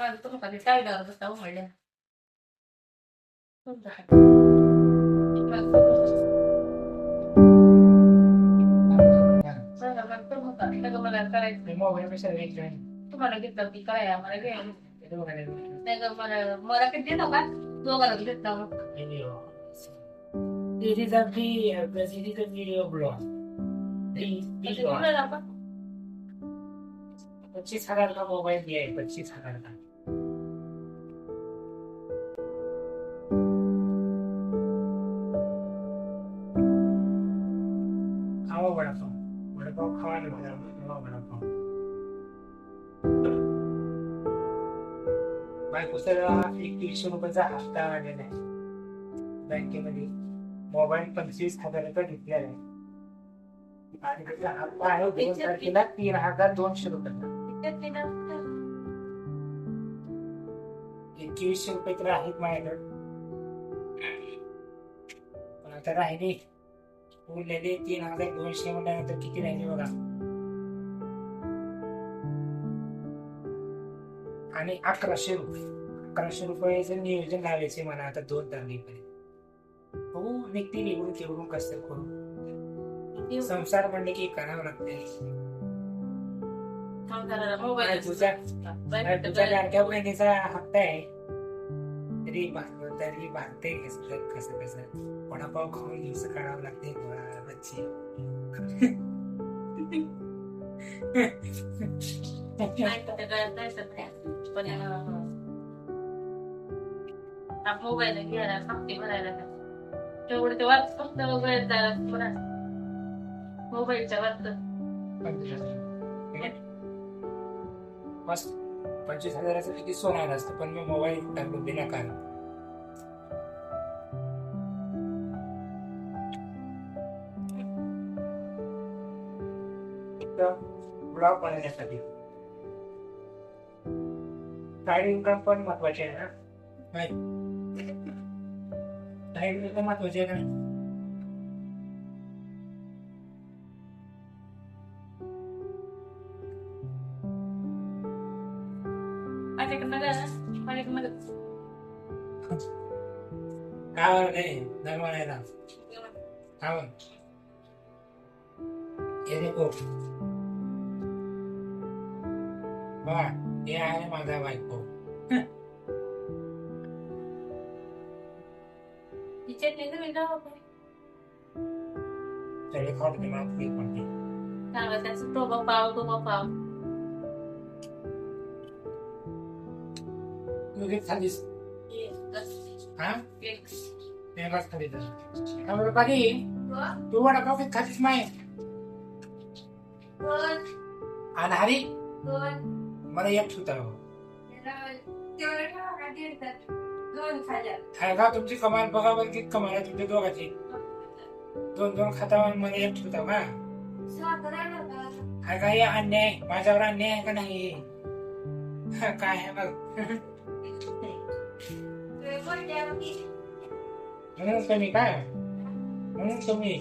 माझं तुम्ही कधी टाळल्यावर बसता उमळल्या तुमचं काय? मला करायचं मोबाईल कशाला घ्यायचा तुम्हाला घेतलं की काय आम्हाला घ्यायला नाही ग मला मला किती देतो का दोघाला घेतला दीदीचा दीदीचा व्हिडिओ ब्लॉग 25,000 का मोबाइल दिया है 25,000 का खाओ वडापाव खावा ना वडापाव बायकोचा 2100 रुपयाचा हप्ता आलेला आहे बँकेमध्ये मोबाईल 25,000 घेतलेला आहे आणि त्याचा हप्ता आहे 2 तारखेला 3,200 रुपयाचा 2100 रुपये तर आहेत माझ्याकडे पण आता राहिले उरलेले 3,200 म्हटल्यानंतर किती राहिले बघा आणि 1100 रुपयाचं नियोजन लावायचे मला आता 2 तारखेपर्यंत हो निघतील इकडून तिकडून कसं करू संसार म्हणले की करावं लागते तुझ्या लाडक्या बहिणीचा हप्ता आहे तरी भागते कसं वडापाव खाऊन दिवस काढावं लागते बच्ची मोबाईल घ्यायला हप्ते भरायला तेवढं ते वाच फक्त वेळ जायला मोबाईलच्या वाचत 25,000 किती सोनं असतं पण मी मोबाईल टाकून दिला कारण ब्लॉग बनवण्यासाठी साइड इन्कम पण महत्वाचे आहे ना साइड इन्कम महत्वाचे आहे का काय नाही दरवाजाला आवड हे देखो बघा हे आहे माझा बायको चले खाऊ दे मला फ्री पडते त्याचं टोबा पाव तू घेत खालीस हा एकच खाली तर बाकी तू वडापाव घेत खालीस माय आणि हरी मला एक ठेवता काय का तुमची कमाल बघा बरं की कमाल आहे तुमच्या दोघांची 2-2 खाता मला एक ठेवता का काय काय अन्याय माझ्यावर अन्याय आहे का नाही काय आहे बघ म्हणून कमी काय म्हणून कमी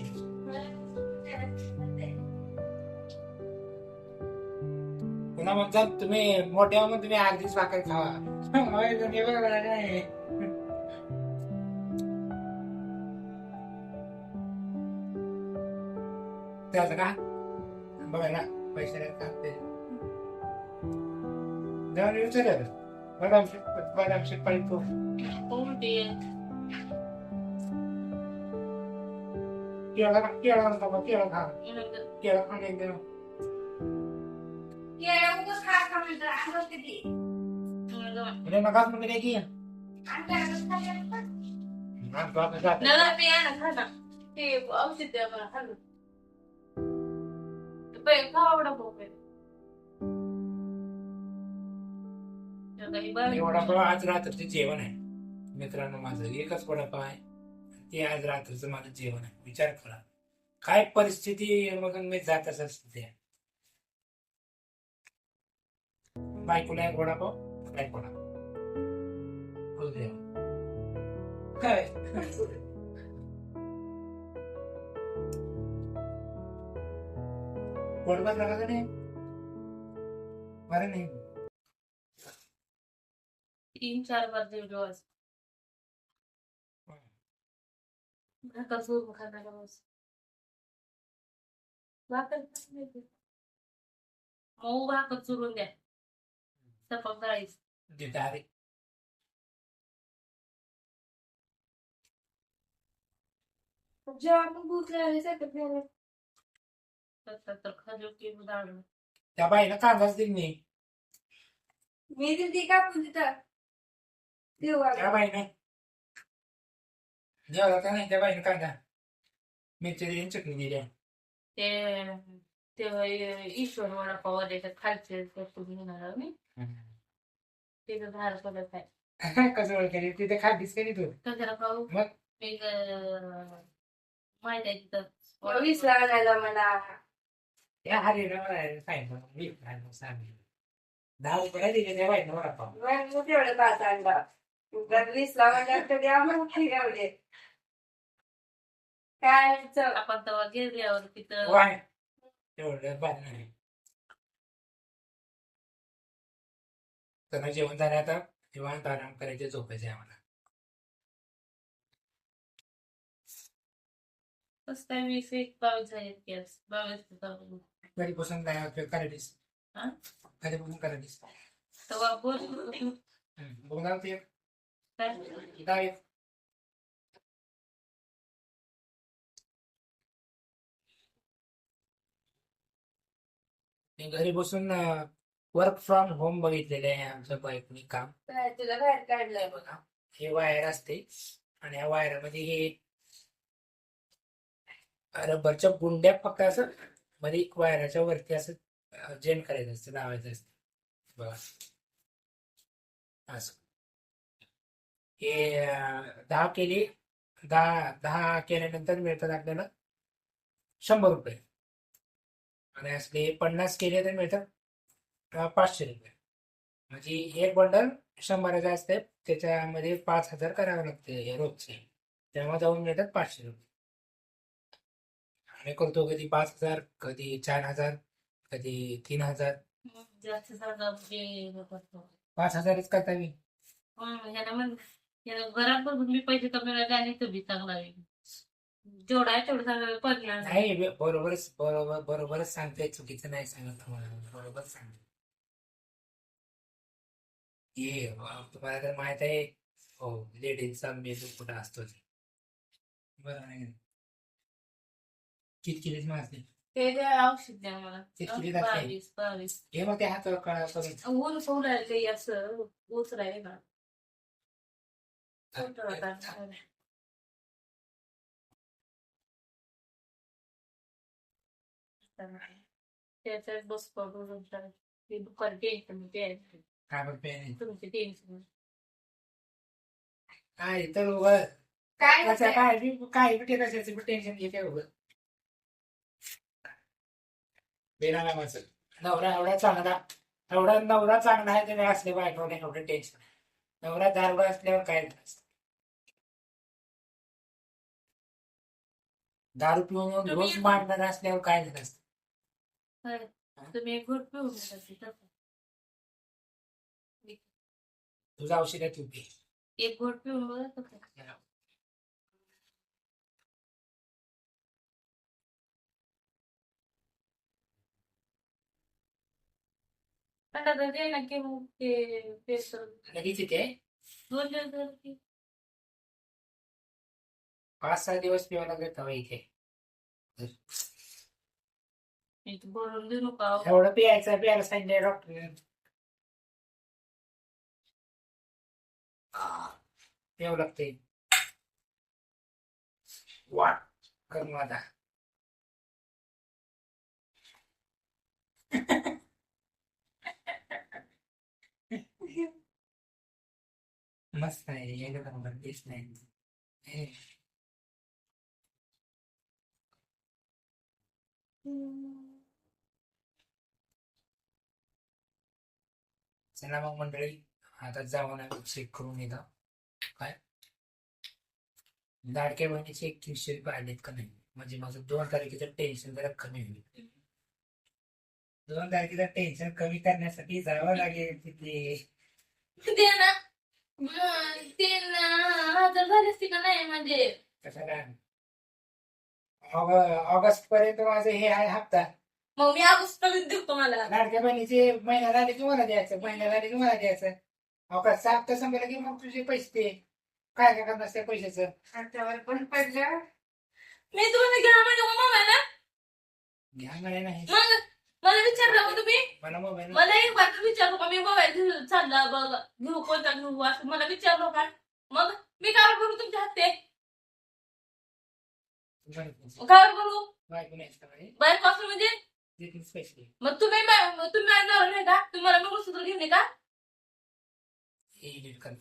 पुन्हा म्हणतात तुम्ही मोठ्या मग तुम्ही अर्धीच भाकर खावा त्याचं का बघायला पैसे जाऊन विचार बदाम शेक पाहिजे केळं खाणे एकदम नकाच म्हणजे की वडापाव आज रात्रीचे जेवण आहे मित्रांनो माझं एकच वडापाव आहे ते आज रात्रीचं माझं जेवण आहे विचार करा काय परिस्थिती मग मी जात असते बायकोला एक वडापाव बायकोला काय वडापाव लागत नाही बरं नाही 3-4 बार जेवलो आज. भाकर चुरून खाणार रोज. भाकर मऊ भाकर चुरून द्या. सपक डाळीच. देता रे. जेव्हा आपण भूक लागली सगळं तर खजूर किंवा डाळ. त्या बाईनं कांदाच दिली नाही. मी दिली का पण तिथं त्या बाईनं जेवला का नाही त्या बाईनं कांदा मिरची दिली आणि चटणी दिली. ते ईश्वर वडापाव देतात खालचे तुम्ही घेणार मी तिथं झाड पडत आहे. कसं ओळखायची तिथे खातीस का नाही तू? कचरा खाऊ मग? एक माहित आहे तिथं वीस लागायला मला या हरीनं मला सांगितलं मी सांगितलं 10 रुपये दिले त्या बाईनं वडापाव. मग तेवढं पाच आणला 20 ला म्हणल्यावर कधी आम्हाला एवढे काय चव आपण तेव्हा गेल्यावर तिथं वाय एवढं बाहेर नाही. तर जेवण झालं आता निवांत आराम करायचे झोपायचे आम्हाला. कसं काय 20-22 झालेत गॅस 22 घरी बसून काय उपयोग करायलीस? हा? घरी बसून करायलीस? तेव्हा बोल बघणार ते काय काय मी घरी बसून वर्क फ्रॉम होम बघितलेलं आहे आमच्या बाईकनी काम. काय तुला बाहेर काढलंय बघ बघा हे वायर असते आणि या वायरमध्ये हे रबरच्या गुंड्या फक्त असं मध्ये एक वायराच्या वरती असं जेन करायचं असतं लावायचं असतं बघा असं. हे 10 केले 10 केल्यानंतर मिळतात आपल्याला 100 रुपये आणि असले 50 केले तर मिळतात 500 रुपये. म्हणजे एक बंडल 100चे असते त्याच्यामध्ये 5,000 करावं लागते रोजचे तेव्हा जाऊन मिळतात 500 रुपये. आम्ही करतो कधी 5,000 कधी 4,000 कधी 3,000. जास्त झालं जे करतो 5,000च करता मी. ह्याला घरात बघून मी पैसे कमी राहिले आणि तो बी चांगला आहे जेवढा आहे तेवढं चांगलं पडणार नाही. नाही बरोबरच सांगते चुकीचं नाही सांगत तुम्हाला बरोबर सांगते. हे तुम्हाला तर माहित आहे हो लेडीजचा मेंदू कुठं असतो ते. बरं नाही कितकिलीच मारते ते जे औषध द्या मला कितकिली जाते 22 हे मग ते हातावर कळा करून ऊन सोडायला असं ऊच राहील ना त्याच्यात बस पडून ते दुपारी टेन्शन प्यायचं काय बघ पेन तुमचे टेन्शन काय तर उभं काय कसं काय बी कशाचं टेन्शन घेते उभं बेना नामाचं नवरा नवरा चांगला आहे त्याने असले बायकोने एवढं टेन्शन. नवरा दारुडा असल्यावर काय नसतं. दारू पिऊन रोज मारणार असल्यावर काय नसतं. तुम्ही एक घोट पिऊन घेता तुझं औषध आहे तू पी. एक घोट पिऊन बघा पण आता ते ना की मग ते पेपर लगेच इथे 2 दिवस झाले की 5-6 दिवस पिवा लागले तेव्हा इथे इथं भरून देऊ नका एवढं प्यायला सांगितलं डॉक्टर. प्यावं लागते वाट कर मग आता. मस्त आहे एकदम तेच नाही. चला मग मंडळी आता जाऊन चेक करून येतो काय लाडक्या बहिणीचे 3100 रुपये आलेत का नाही म्हणजे माझं 2 तारखेचं टेन्शन जरा कमी होईल. 2 तारखेचं टेन्शन कमी करण्यासाठी जावं लागेल तिथे दे ना नाही म्हणजे कसं काय ऑगस्ट पर्यंत माझं हे आहे हप्ता. मग मी ऑगस्ट पर्यंत देऊ तुम्हाला. लाडक्या बहिणीचे महिना झाले की मला द्यायचं, महिना झाले की मला द्यायचं. ऑगस्ट हप्ता संपला की मग तुझे पैसे दे. काय काय करणार त्या पैशाचं? खात्यावर पण पडलं. मी तुम्हाला घ्या म्हणजे मोबाईल ना. घ्या म्हणे नाही, मग मला विचारलं का तुम्ही? मला मोबाईल मला एक बार विचारलो का मी मोबाईल चालला बघ घेऊ कोणता घेऊ असं मला विचारलो का? मग मी काय करू तुमच्या हत्ते? काय करू? बायको नाही का म्हणे? बायको असं म्हणजे देतीस पैसे. मग तुम्ही तुम्ही आणणार नाही का? तुम्हाला मंगळसूत्र घेऊन ये का? हे edit कर.